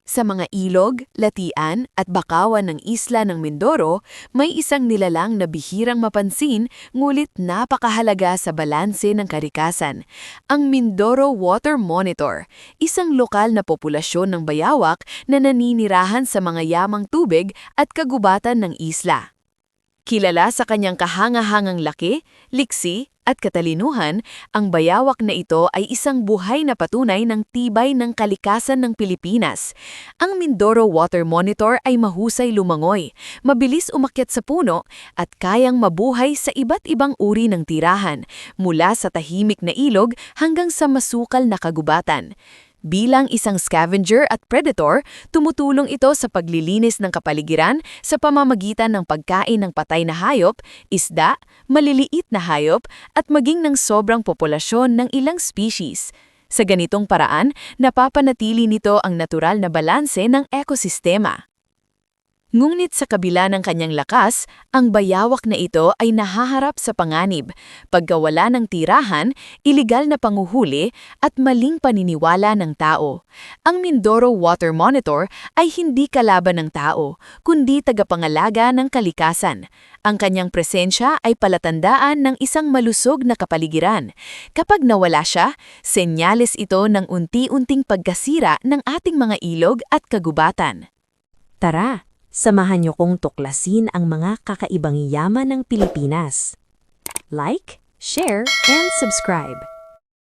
Sa mga ilog, latian at bakawan ng isla ng Mindoro, may isang nilalang na bihirang mapansin ngulit napakahalaga sa balanse ng kalikasan. Ang Mindoro Water Monitor, isang lokal na populasyon ng bayawak na naninirahan sa mga yamang tubig at kagubatan ng isla. Kilala sa kanyang kahangahangang laki, liksi, at katalinuhan, ang bayawak na ito ay isang buhay na patunay ng tibay ng kalikasan ng Pilipinas. Ang Mindoro Water Monitor ay mahusay lumangoy, mabilis umakyat sa puno, at kayang mabuhay sa iba't ibang uri ng tirahan, mula sa tahimik na ilog hanggang sa masukal na kagubatan. Bilang isang scavenger at predator, tumutulong ito sa paglilinis ng kapaligiran sa pamamagitan ng pagkain ng patay na hayop, isda, maliliit na hayop, at maging ng sobrang populasyon ng ilang species. Sa ganitong paraan, napapanatili nito ang natural na balanse ng ekosistema. Ngunit sa kabila ng kanyang lakas, ang bayawak na ito ay nahaharap sa panganib, pagkawala ng tirahan, iligal na panguhuli, at maling paniniwala ng tao. Ang Mindoro Water Monitor ay hindi kalaban ng tao, kundi tagapangalaga ng kalikasan. Ang kanyang presensya ay palatandaan ng isang malusog na kapaligiran. Kapag nawala siya, senyales ito ng unti-unting pagkasira ng ating mga ilog at kagubatan. Tara! Samahan niyo kong tuklasin ang mga kakaibang yaman ng Pilipinas. Like, share, and subscribe.